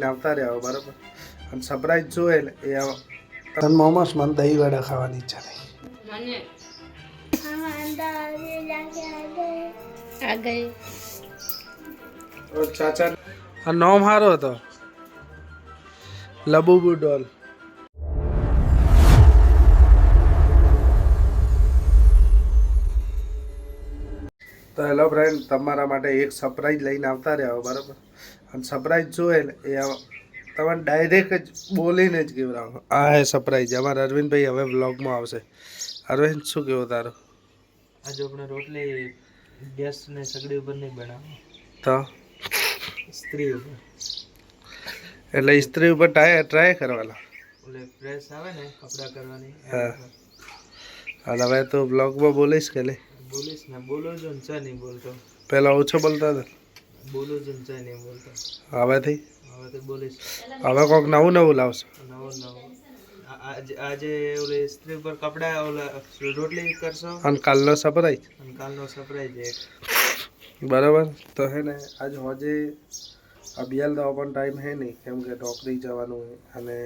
આવતા રહ્યા બરાબર અને સરપ્રાઈઝ જોઈએ ને એ તને મોમોસ મને દહીં વડા ખાવાની ઈચ્છા થઈ ચાચા આ નામ સારો હતો લબુબુ ડોલ તો હેલો ફ્રેન્ડ તમારા માટે એક સરપ્રાઈઝ લઈને આવતા રહ્યા બરાબર અને સરપ્રાઈઝ જોઈએ ને એ તમે ડાયરેક્ટ જ બોલીને જ કહેવડાવો આ હે સરપ્રાઈઝ અમારા અરવિંદભાઈ હવે વ્લોગમાં આવશે અરવિંદ શું કહેવું તારું આજે આપણે રોટલી ગેસ ને સગડી ઉપર નહીં બનાવો તો સ્ત્રી ઉપર એટલે સ્ત્રી ઉપર ટ્રાય કરવાના ઓલે પ્રેસ આવે ને કપડા કરવાની હા અને હવે તું વ્લોગમાં બોલીશ કે નહીં બોલીશ ને બોલો જો ને ચા નહીં બોલતો પહેલાં ઓછો બોલતા હતા બોલો જો ને ચા નહીં બોલતો હવેથી હવે તો બોલીશ હવે કોઈક નવું નવું લાવશો નવો આજે ઓલી સ્ત્રી ઉપર કપડા ઓલા રોટલી કરશો અને કાલનો સરપ્રાઈઝ અને કાલનો સરપ્રાઈઝ એક બરાબર તો હે ને આજ હોજે અભિયાલ તો પણ ટાઈમ હે નહીં કેમ કે નોકરી જવાનું હોય અને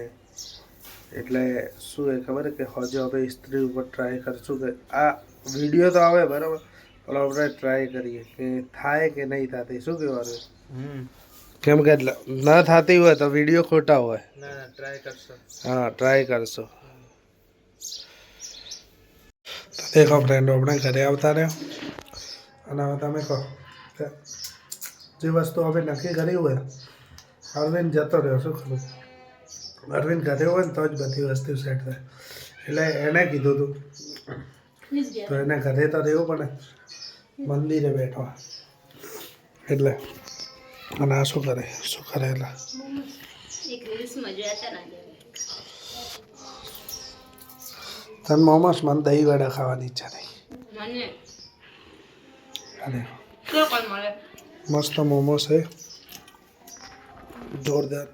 એટલે શું એ ખબર કે હોજે હવે સ્ત્રી ઉપર ટ્રાય કરશું કે આ વિડીયો તો આવે બરાબર પણ આપણે ટ્રાય કરીએ કે થાય કે નહીં થતી શું કહેવાનું કેમ કે ના થતી હોય તો વિડીયો ખોટા હોય ના ટ્રાય કરશો હા ટ્રાય કરશો તો દેખો ફ્રેન્ડો આપણે ઘરે આવતા રહ્યો અને હવે તમે કહો જે વસ્તુ હવે નક્કી કરી હોય અરવિંદ જતો રહ્યો શું ખરું અરવિંદ ઘરે હોય ને તો જ બધી વસ્તુ સેટ થાય એટલે એને કીધું હતું તો એને ઘરે તો રહેવું પડે મંદિરે બેઠો એટલે અને આ શું કરે એટલે તને મોમોસ મને દહીં વડા ખાવાની ઈચ્છા થઈ અરે મસ્ત મોમોસ છે જોરદાર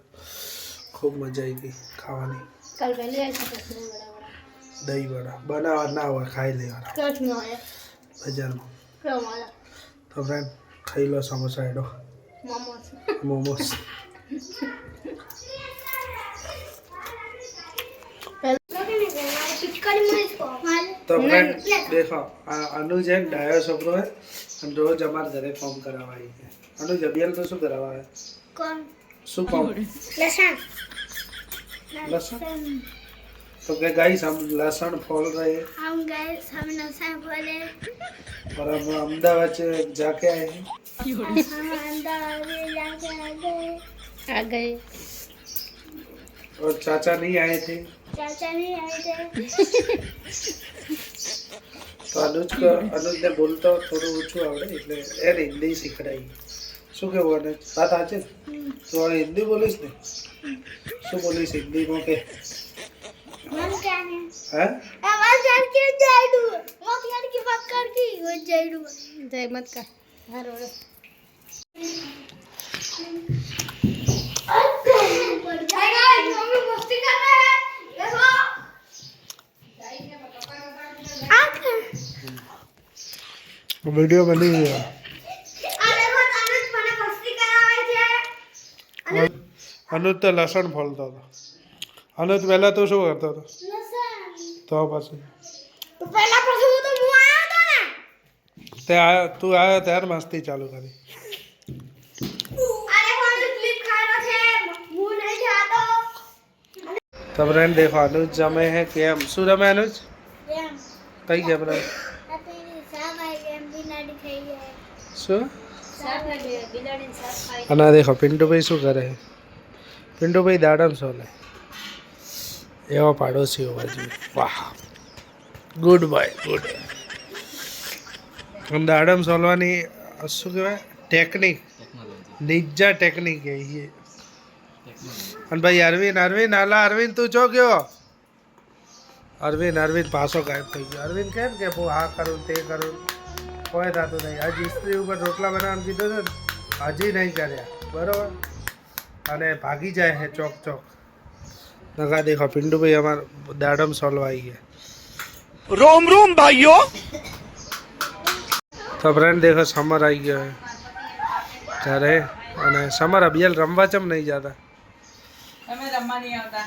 ખૂબ મજા આવી ગઈ ખાવાની દહીં વડા બનાવવા ના હોય ખાઈ લેવાના બજારમાં તો ફ્રેન્ડ ખાઈ લો સમોસા એડો મોમોસ તો ફ્રેન્ડ દેખો આ અનુજ એક ડાયો છોકરો હે અને રોજ અમારા ઘરે ફોર્મ કરાવવા આવી છે અનુજ અભિયાન તો શું કરાવવા હે શું ફોર્મ लहसुन तो क्या गाइस हम लहसुन फोल रहे हैं हम गाइस हम लहसुन फोले और हम अहमदाबाद से जाके आए हैं हम अहमदाबाद जाके आ गए और चाचा नहीं आए थे तो अनुज ने बोलता थोड़ा ऊँचू आवड़े એટલે એને હિન્દી શીખડાઈ શું કેવું અને વાત સાચી તો હિન્દી બોલીશ ને શું બોલીશ હિન્દીમાં કે मन क्या है હા आवाज करके जाइडू मत करके बात करके हो जाइडू जय मत का हरो मम्मी मस्ती कर रहे हैं देखो वीडियो बनी हुई है अरे वो अनुज મને મસ્તી કરાવે છે अनुज तो लहसुन फोलता था अनुज पहला तो શું કરતો હતો તો પછી તો પહેલા પછી હું તો હું આયો તો ને તે તું આવ્યો ત્યારે મસ્તી ચાલુ કરી अरे वो क्लिप खाना थे मुंह नहीं जातो तो फ्रेंड देखो अनुज जमे है केम શું રમે अनुज गेम કઈ ગેમ રમે अपनी साबाई गेम बिलाड़ी खाई है શું साफ लगे बिलाड़ी साफ खाई અને આ દેખો પિન્ટુભાઈ શું કરે છે પિન્ટુભાઈ દાડમ સોલે એવો પાડોશી હોવા જોઈએ વાહ ગુડ બાય ગુડ દાડમ સોલવાની શું કહેવાય ટેકનિક નિજા ટેકનિક है ये અને ભાઈ અરવિંદ આલા અરવિંદ તું ચો ગયો અરવિંદ પાછો ગાયબ થઈ ગયો અરવિંદ કેમ કે હું આ કરું તે કરું કોઈ થતું નહીં આજ સ્ત્રી ઉપર રોટલા બનાવવાનું કીધું છે હજી નહીં કર્યા બરાબર અને ભાગી જાય છે ચોક नगा देखो पिंडू भाई हमारे दाडम सोलवा आई है रोम रोम भाइयों तो फ्रेंड देखो समर आई गया है घरे અને સમર અભિયાલ રમવા ચમ નહીં જતા તમે રમવા નહીં આવતા.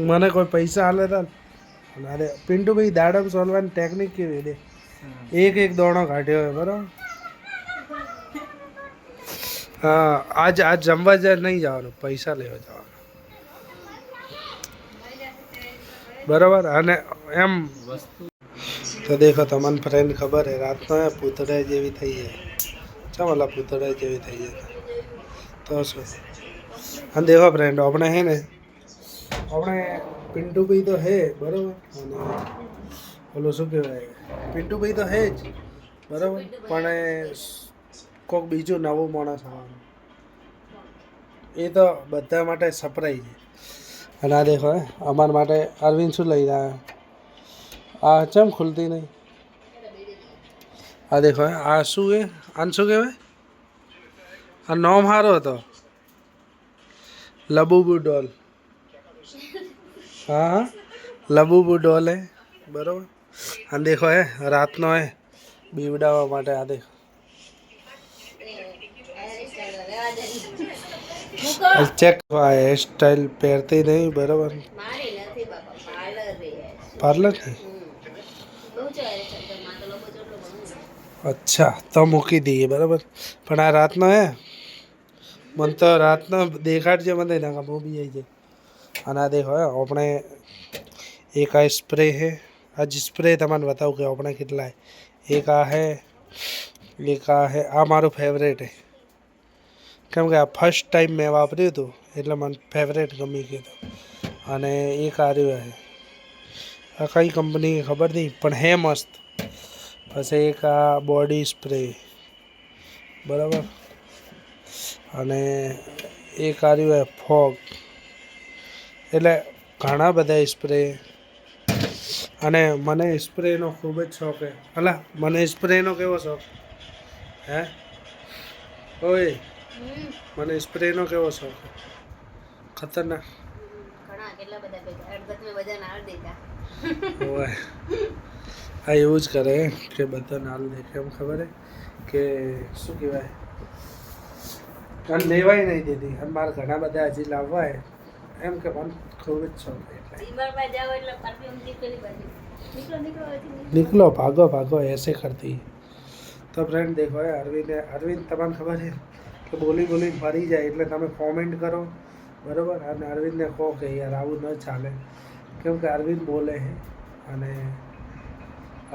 મને કોઈ પૈસા હાલે તા અરે પિન્ટુભાઈ દાડમ સોલવાની ટેકનિક કેવી દે એક દોણો કાઢ્યો હોય બરાબર. હા આજ જમવા નહીં જવાનું, પૈસા લેવા જવાનું બરાબર. અને એમ તો દેખો તમને ફ્રેન્ડ ખબર હે રાતનો હે પૂતળા જેવી થઈ જાય. ચાલો પૂતળા જેવી થઈ જાય તો શું. અને દેખો ફ્રેન્ડ આપણે હે ને આપણે પિન્ટુભાઈ તો હે બરાબર. અને ઓલું શું કહેવાય પિન્ટુભાઈ તો હે જ બરાબર, પણ કોઈક બીજું નવું માણસ આવવાનું એ તો બધા માટે સરપ્રાઈઝ છે. અને આ દેખો અમારા માટે અરવિંદ શું લઈ રહ્યા આ ચમ ખુલતી નહીં. આ દેખો આ શું છે આને શું કહેવાય આ નોમ સારો હતો લબુબુ ડોલ. હા હા લબુબુ ડોલ હે બરાબર. અને દેખો રાતનો બીવડાવવા માટે આ દેખો ચેક હેર સ્ટાઈલ પહેરતી નહીં બરાબર. પાર્લર નહીં અચ્છા તો મૂકી દઈએ બરાબર. પણ આ રાતનો મને તો રાતનો દેખાડજે મને ના બહુ બી આવી જાય. અને આ દેખો આપણે એક આ સ્પ્રે છે આજ સ્પ્રે તમને બતાવું કે આપણે કેટલા એક આ હે એક આ હે. આ મારું ફેવરેટ છે કેમ કે આ ફર્સ્ટ ટાઈમ મેં વાપર્યું હતું એટલે મને ફેવરેટ ગમી ગયું હતું. અને એક આ રહ્યું છે આ કઈ કંપની ખબર નહીં પણ હે મસ્ત. પછી એક આ બોડી સ્પ્રે બરાબર. અને એક આ રહ્યું ફોગ. એટલે ઘણા બધા સ્પ્રે. અને મને સ્પ્રેનો ખૂબ જ શોખ છે. અલા મને સ્પ્રેનો કેવો શોખ હે ઓય મને સ્પ્રેનો કેવો શોખ ખતરનાક. ઓય આ એવું જ કરે કે બધા નાલ દે કેમ ખબર હે કે શું કહેવાય અને લેવાય નહીં દીધી. અને મારે ઘણા બધા હજી લાવવા હે એમ કે મને ખૂબ જ શોખ છે એટલે निकलो भागो भागो ऐसे करती. तो फ्रेंड देखो अरविंद તમને ખબર છે કે બોલી ફરી જાય એટલે તમે કોમેન્ટ કરો બરાબર. અને અરવિંદને કહો કે યાર આવું ન ચાલે કેમ કે અરવિંદ બોલે છે અને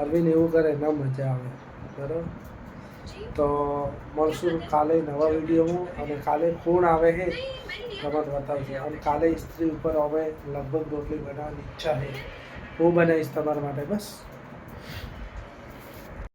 અરવિંદ એવું કરે ન મજા આવે બરાબર. તો મળશું કાલે નવા વિડીયોમાં. અને કાલે કોણ આવે છે તમને બતાવશે. અને કાલે સ્ત્રી ઉપર હવે લગભગ રોટલી બનાવવાની ઈચ્છા છે હું બનાવીશ તમારા માટે બસ.